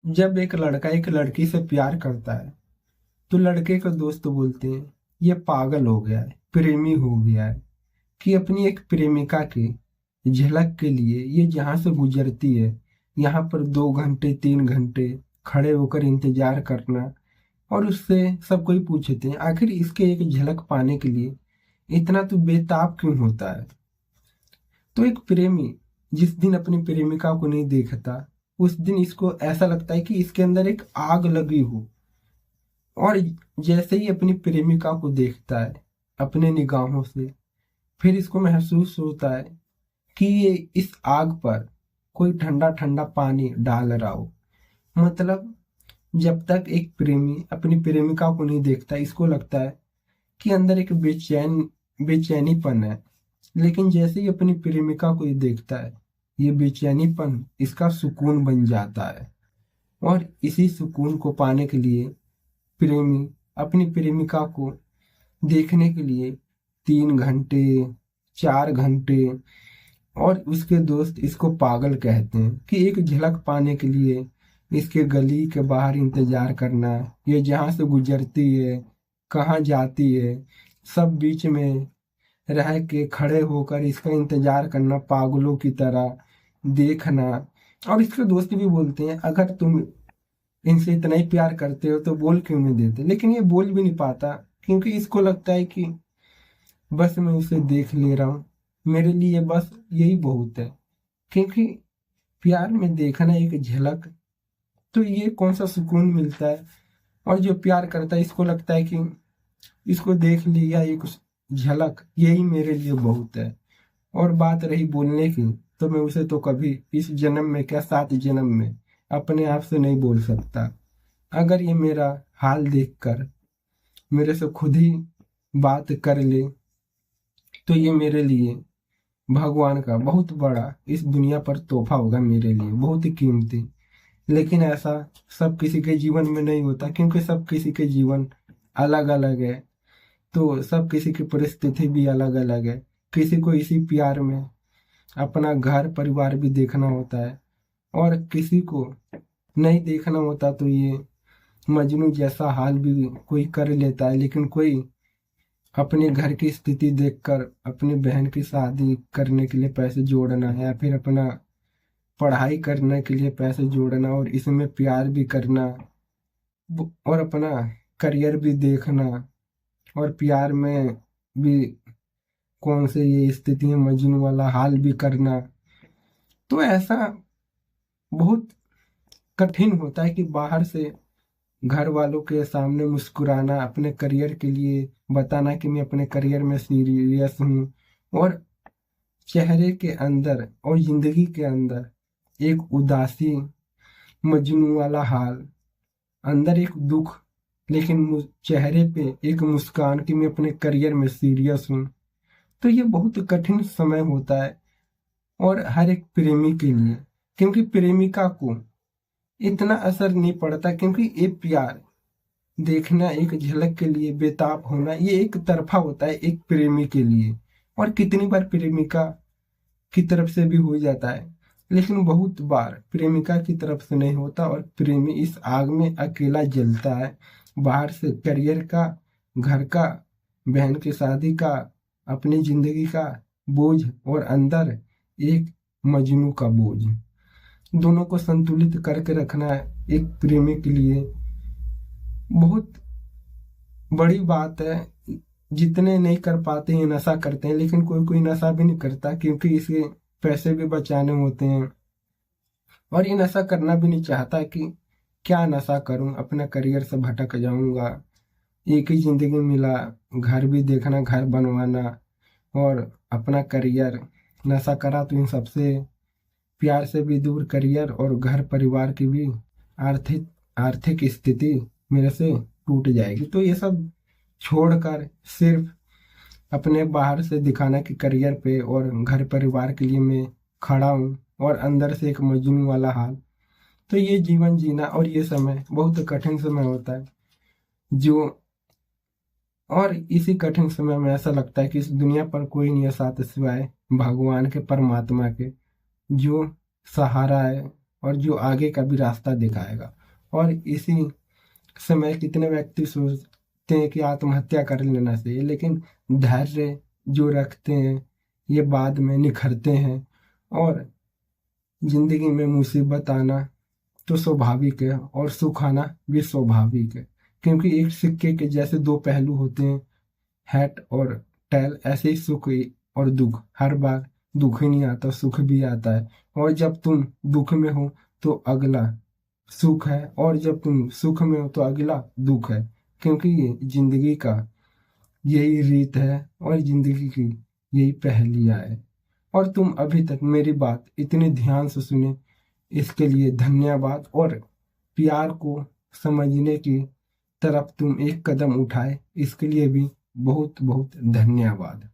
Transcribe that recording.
जब एक लड़का एक लड़की से प्यार करता है तो लड़के के दोस्त बोलते हैं ये पागल हो गया है, प्रेमी हो गया है, कि अपनी एक प्रेमिका की झलक के लिए ये जहाँ से गुजरती है यहाँ पर 2 घंटे 3 घंटे खड़े होकर इंतजार करना। और उससे सब कोई पूछते हैं आखिर इसके एक झलक पाने के लिए इतना तो बेताब क्यों होता है। तो एक प्रेमी जिस दिन अपनी प्रेमिका को नहीं देखता उस दिन इसको ऐसा लगता है कि इसके अंदर एक आग लगी हो। और जैसे ही अपनी प्रेमिका को देखता है अपने निगाहों से, फिर इसको महसूस होता है कि ये इस आग पर कोई ठंडा ठंडा पानी डाल रहा हो। मतलब जब तक एक प्रेमी अपनी प्रेमिका को नहीं देखता इसको लगता है कि अंदर एक बेचैनीपन है। लेकिन जैसे ही अपनी प्रेमिका को ये देखता है ये बेचैनीपन इसका सुकून बन जाता है। और इसी सुकून को पाने के लिए प्रेमी अपनी प्रेमिका को देखने के लिए 3 घंटे 4 घंटे, और उसके दोस्त इसको पागल कहते हैं कि एक झलक पाने के लिए इसके गली के बाहर इंतजार करना, ये जहाँ से गुजरती है कहाँ जाती है सब बीच में रह के खड़े होकर इसका इंतजार करना पागलों की तरह देखना। और इसके दोस्त भी बोलते हैं अगर तुम इनसे इतना ही प्यार करते हो तो बोल क्यों नहीं देते, लेकिन ये बोल भी नहीं पाता क्योंकि इसको लगता है कि बस मैं उसे देख ले रहा हूँ, मेरे लिए बस यही बहुत है। क्योंकि प्यार में देखना एक झलक, तो ये कौन सा सुकून मिलता है। और जो प्यार करता है इसको लगता है कि इसको देख लिया एक झलक यही मेरे लिए बहुत है। और बात रही बोलने की तो मैं उसे तो कभी इस जन्म में क्या 7 जन्म में अपने आप से नहीं बोल सकता। अगर ये मेरा हाल देखकर मेरे से खुद ही बात कर ले तो ये मेरे लिए भगवान का बहुत बड़ा इस दुनिया पर तोहफा होगा, मेरे लिए बहुत ही कीमती। लेकिन ऐसा सब किसी के जीवन में नहीं होता क्योंकि सब किसी के जीवन अलग अलग है। तो सब किसी की परिस्थिति भी अलग अलग है। किसी को इसी प्यार में अपना घर परिवार भी देखना होता है और किसी को नहीं देखना होता। तो ये मजनू जैसा हाल भी कोई कर लेता है। लेकिन कोई अपने घर की स्थिति देखकर अपनी बहन की शादी करने के लिए पैसे जोड़ना है या फिर अपना पढ़ाई करने के लिए पैसे जोड़ना और इसमें प्यार भी करना और अपना करियर भी देखना और प्यार में भी कौन से ये स्थिति है मजनू वाला हाल भी करना। तो ऐसा बहुत कठिन होता है कि बाहर से घर वालों के सामने मुस्कुराना, अपने करियर के लिए बताना कि मैं अपने करियर में सीरियस हूँ, और चेहरे के अंदर और जिंदगी के अंदर एक उदासी मजनू वाला हाल, अंदर एक दुख लेकिन चेहरे पे एक मुस्कान कि मैं अपने करियर में सीरियस हूँ। तो ये बहुत कठिन समय होता है और हर एक प्रेमी के लिए, क्योंकि प्रेमिका को इतना असर नहीं पड़ता क्योंकि ये प्यार देखना एक झलक के लिए बेताब होना ये एक तरफा होता है एक प्रेमी के लिए। और कितनी बार प्रेमिका की तरफ से भी हो जाता है लेकिन बहुत बार प्रेमिका की तरफ से नहीं होता और प्रेमी इस आग में अकेला जलता है। बाहर से करियर का, घर का, बहन की शादी का, अपनी जिंदगी का बोझ और अंदर एक मजनू का बोझ, दोनों को संतुलित करके रखना एक प्रेमी के लिए बहुत बड़ी बात है। जितने नहीं कर पाते हैं नशा करते हैं, लेकिन कोई कोई नशा भी नहीं करता क्योंकि इसे पैसे भी बचाने होते हैं और ये नशा करना भी नहीं चाहता कि क्या नशा करूं, अपना करियर से भटक जाऊंगा, एक ही जिंदगी मिला, घर भी देखना, घर बनवाना और अपना करियर। नशा करा तो इन सबसे प्यार से भी दूर, करियर और घर परिवार की भी आर्थिक आर्थिक स्थिति मेरे से टूट जाएगी। तो ये सब छोड़कर सिर्फ अपने बाहर से दिखाना कि करियर पे और घर परिवार के लिए मैं खड़ा हूँ और अंदर से एक मजनू वाला हाल, तो ये जीवन जीना और ये समय बहुत कठिन समय होता है। जो और इसी कठिन समय में ऐसा लगता है कि इस दुनिया पर कोई नहीं है साथ सिवाय भगवान के, परमात्मा के, जो सहारा है और जो आगे का भी रास्ता दिखाएगा। और इसी समय कितने व्यक्ति सोचते हैं कि आत्महत्या कर लेना चाहिए, लेकिन धैर्य जो रखते हैं ये बाद में निखरते हैं। और जिंदगी में मुसीबत आना तो स्वाभाविक है और सुख आना भी स्वाभाविक है, क्योंकि एक सिक्के के जैसे दो पहलू होते हैं, हैट और टेल। ऐसे ही सुख और दुख, हर बार दुख ही नहीं आता, सुख भी आता है। और जब तुम दुख में हो तो अगला सुख है, और जब तुम सुख में हो तो अगला दुख है, क्योंकि ये जिंदगी का यही रीत है और जिंदगी की यही पहेलियाँ है। और तुम अभी तक मेरी बात इतने ध्यान से सुने, इसके लिए धन्यवाद। और प्यार को समझने की तरफ तुम एक कदम उठाए, इसके लिए भी बहुत बहुत धन्यवाद।